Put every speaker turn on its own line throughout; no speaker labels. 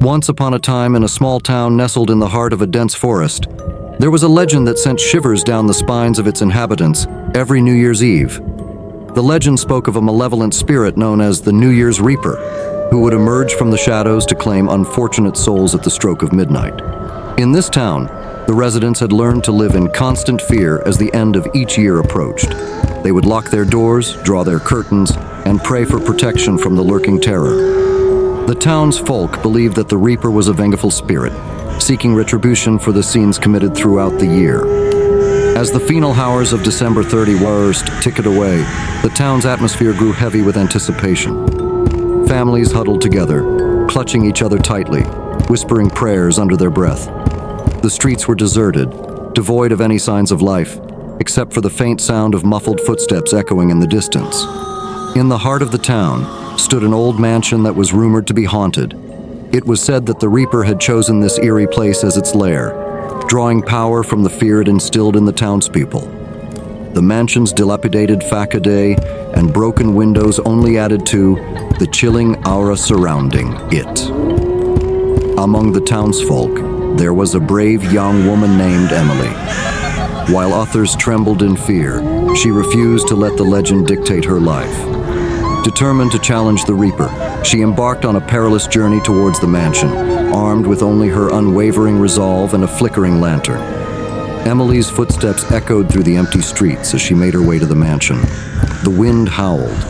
Once upon a time, in a small town nestled in the heart of a dense forest, there was a legend that sent shivers down the spines of its inhabitants every New Year's Eve. The legend spoke of a malevolent spirit known as the New Year's Reaper, who would emerge from the shadows to claim unfortunate souls at the stroke of midnight. In this town, the residents had learned to live in constant fear as the end of each year approached. They would lock their doors, draw their curtains, and pray for protection from the lurking terror. The town's folk believed that the Reaper was a vengeful spirit, seeking retribution for the sins committed throughout the year. As the final hours of December 31st ticked away, the town's atmosphere grew heavy with anticipation. Families huddled together, clutching each other tightly, whispering prayers under their breath. The streets were deserted, devoid of any signs of life, except for the faint sound of muffled footsteps echoing in the distance. In the heart of the town stood an old mansion that was rumored to be haunted. It was said that the Reaper had chosen this eerie place as its lair, drawing power from the fear it instilled in the townspeople. The mansion's dilapidated facade and broken windows only added to the chilling aura surrounding it. Among the townsfolk, there was a brave young woman named Emily. While others trembled in fear, she refused to let the legend dictate her life. Determined to challenge the Reaper, she embarked on a perilous journey towards the mansion, armed with only her unwavering resolve and a flickering lantern. Emily's footsteps echoed through the empty streets as she made her way to the mansion. The wind howled,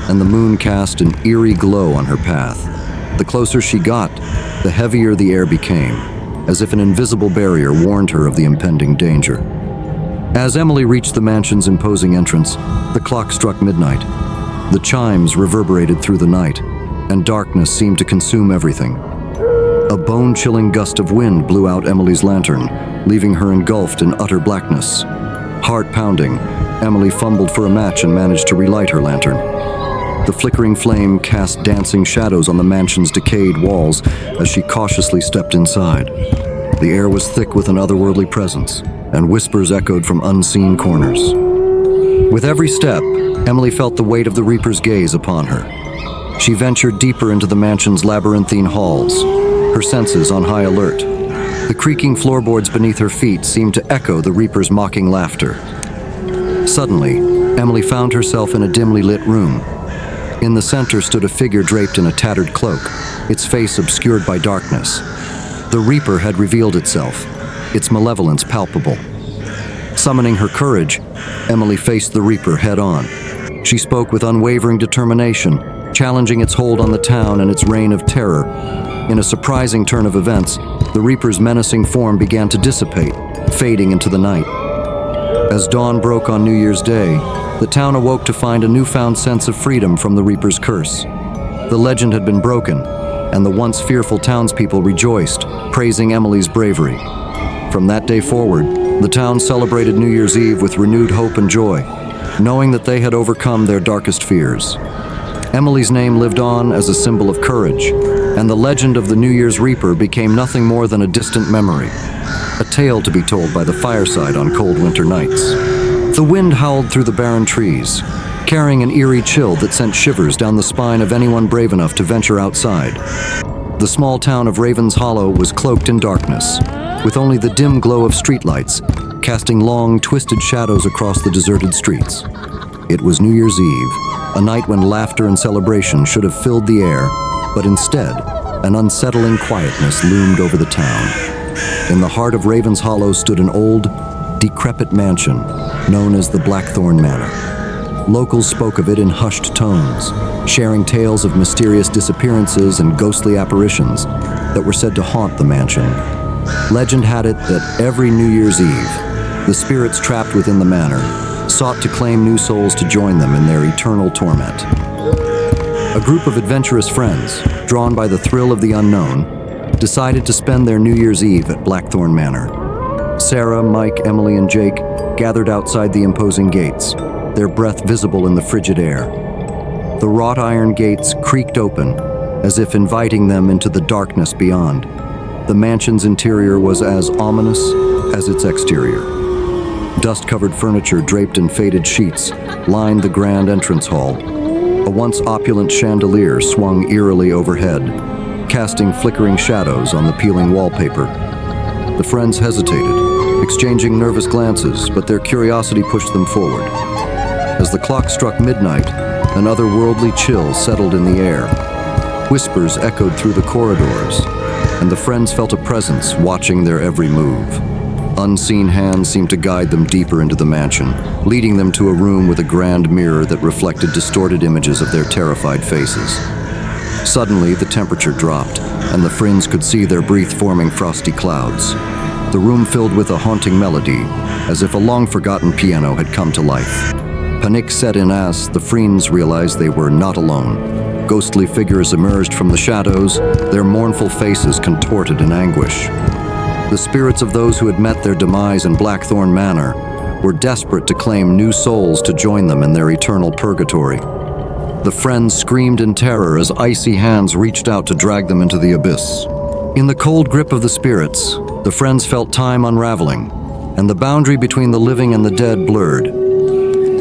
and the moon cast an eerie glow on her path. The closer she got, the heavier the air became, as if an invisible barrier warned her of the impending danger. As Emily reached the mansion's imposing entrance, the clock struck midnight. The chimes reverberated through the night, and darkness seemed to consume everything. A bone-chilling gust of wind blew out Emily's lantern, leaving her engulfed in utter blackness. Heart pounding, Emily fumbled for a match and managed to relight her lantern. The flickering flame cast dancing shadows on the mansion's decayed walls as she cautiously stepped inside. The air was thick with an otherworldly presence, and whispers echoed from unseen corners. With every step, Emily felt the weight of the Reaper's gaze upon her. She ventured deeper into the mansion's labyrinthine halls, her senses on high alert. The creaking floorboards beneath her feet seemed to echo the Reaper's mocking laughter. Suddenly, Emily found herself in a dimly lit room. In the center stood a figure draped in a tattered cloak, its face obscured by darkness. The Reaper had revealed itself, its malevolence palpable. Summoning her courage, Emily faced the Reaper head-on. She spoke with unwavering determination, challenging its hold on the town and its reign of terror. In a surprising turn of events, the Reaper's menacing form began to dissipate, fading into the night. As dawn broke on New Year's Day, the town awoke to find a newfound sense of freedom from the Reaper's curse. The legend had been broken, and the once fearful townspeople rejoiced, praising Emily's bravery. From that day forward, the town celebrated New Year's Eve with renewed hope and joy, knowing that they had overcome their darkest fears. Emily's name lived on as a symbol of courage, and the legend of the New Year's Reaper became nothing more than a distant memory, a tale to be told by the fireside on cold winter nights. The wind howled through the barren trees, carrying an eerie chill that sent shivers down the spine of anyone brave enough to venture outside. The small town of Ravens Hollow was cloaked in darkness, with only the dim glow of streetlights casting long, twisted shadows across the deserted streets. It was New Year's Eve, a night when laughter and celebration should have filled the air, but instead, an unsettling quietness loomed over the town. In the heart of Ravens Hollow stood an old, decrepit mansion known as the Blackthorn Manor. Locals spoke of it in hushed tones, sharing tales of mysterious disappearances and ghostly apparitions that were said to haunt the mansion. Legend had it that every New Year's Eve, the spirits trapped within the manor sought to claim new souls to join them in their eternal torment. A group of adventurous friends, drawn by the thrill of the unknown, decided to spend their New Year's Eve at Blackthorn Manor. Sarah, Mike, Emily, and Jake gathered outside the imposing gates, their breath visible in the frigid air. The wrought iron gates creaked open, as if inviting them into the darkness beyond. The mansion's interior was as ominous as its exterior. Dust-covered furniture draped in faded sheets lined the grand entrance hall. A once opulent chandelier swung eerily overhead, casting flickering shadows on the peeling wallpaper. The friends hesitated, exchanging nervous glances, but their curiosity pushed them forward. As the clock struck midnight, an otherworldly chill settled in the air. Whispers echoed through the corridors, and the friends felt a presence watching their every move. Unseen hands seemed to guide them deeper into the mansion, leading them to a room with a grand mirror that reflected distorted images of their terrified faces. Suddenly, the temperature dropped, and the friends could see their breath-forming frosty clouds. The room filled with a haunting melody, as if a long-forgotten piano had come to life. Panic set in as the friends realized they were not alone. Ghostly figures emerged from the shadows, their mournful faces contorted in anguish. The spirits of those who had met their demise in Blackthorn Manor were desperate to claim new souls to join them in their eternal purgatory. The friends screamed in terror as icy hands reached out to drag them into the abyss. In the cold grip of the spirits, the friends felt time unraveling, and the boundary between the living and the dead blurred.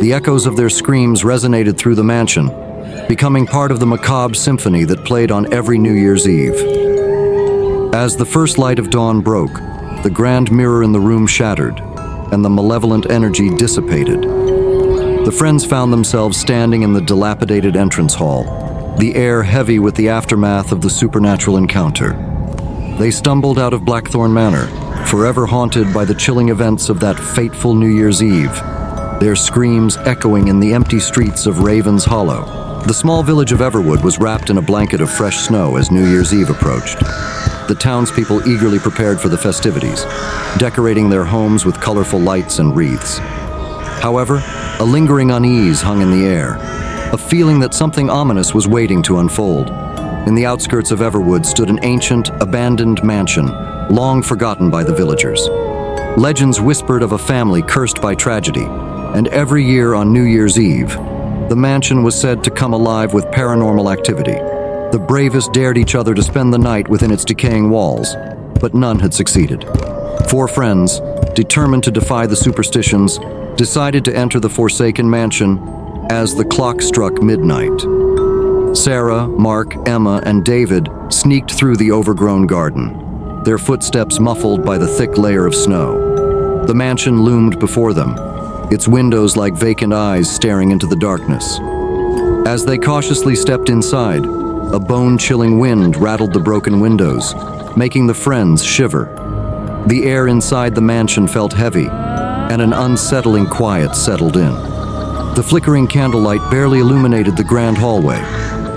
The echoes of their screams resonated through the mansion, becoming part of the macabre symphony that played on every New Year's Eve. As the first light of dawn broke, the grand mirror in the room shattered, and the malevolent energy dissipated. The friends found themselves standing in the dilapidated entrance hall, the air heavy with the aftermath of the supernatural encounter. They stumbled out of Blackthorn Manor, forever haunted by the chilling events of that fateful New Year's Eve, their screams echoing in the empty streets of Raven's Hollow. The small village of Everwood was wrapped in a blanket of fresh snow as New Year's Eve approached. The townspeople eagerly prepared for the festivities, decorating their homes with colorful lights and wreaths. However, a lingering unease hung in the air, a feeling that something ominous was waiting to unfold. In the outskirts of Everwood stood an ancient, abandoned mansion, long forgotten by the villagers. Legends whispered of a family cursed by tragedy, and every year on New Year's Eve, the mansion was said to come alive with paranormal activity. The bravest dared each other to spend the night within its decaying walls, but none had succeeded. Four friends, determined to defy the superstitions, decided to enter the forsaken mansion as the clock struck midnight. Sarah, Mark, Emma, and David sneaked through the overgrown garden, their footsteps muffled by the thick layer of snow. The mansion loomed before them, its windows like vacant eyes staring into the darkness. As they cautiously stepped inside, a bone-chilling wind rattled the broken windows, making the friends shiver. The air inside the mansion felt heavy, and an unsettling quiet settled in. The flickering candlelight barely illuminated the grand hallway,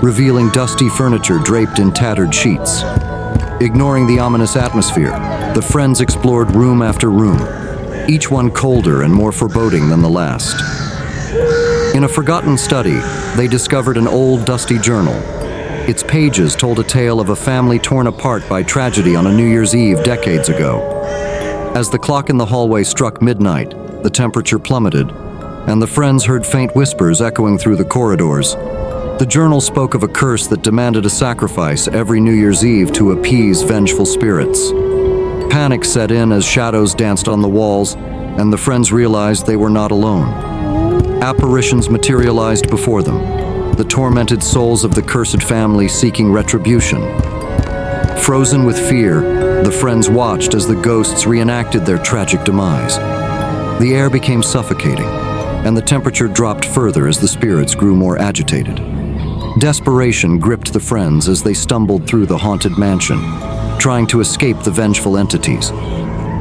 revealing dusty furniture draped in tattered sheets. Ignoring the ominous atmosphere, the friends explored room after room, each one colder and more foreboding than the last. In a forgotten study, they discovered an old, dusty journal. Its pages told a tale of a family torn apart by tragedy on a New Year's Eve decades ago. As the clock in the hallway struck midnight, the temperature plummeted, and the friends heard faint whispers echoing through the corridors. The journal spoke of a curse that demanded a sacrifice every New Year's Eve to appease vengeful spirits. Panic set in as shadows danced on the walls, and the friends realized they were not alone. Apparitions materialized before them, the tormented souls of the cursed family seeking retribution. Frozen with fear, the friends watched as the ghosts reenacted their tragic demise. The air became suffocating, and the temperature dropped further as the spirits grew more agitated. Desperation gripped the friends as they stumbled through the haunted mansion, trying to escape the vengeful entities.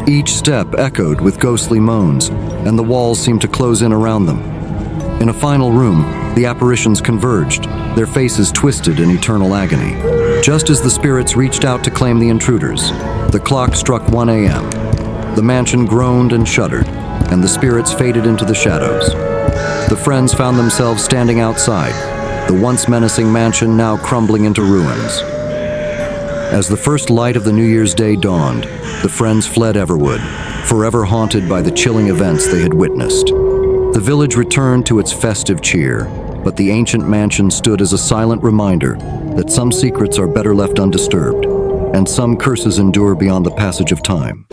Each step echoed with ghostly moans, and the walls seemed to close in around them. In a final room, the apparitions converged, their faces twisted in eternal agony. Just as the spirits reached out to claim the intruders, the clock struck 1 a.m. The mansion groaned and shuddered, and the spirits faded into the shadows. The friends found themselves standing outside, the once menacing mansion now crumbling into ruins. As the first light of the New Year's Day dawned, the friends fled Everwood, forever haunted by the chilling events they had witnessed. The village returned to its festive cheer, but the ancient mansion stood as a silent reminder that some secrets are better left undisturbed, and some curses endure beyond the passage of time.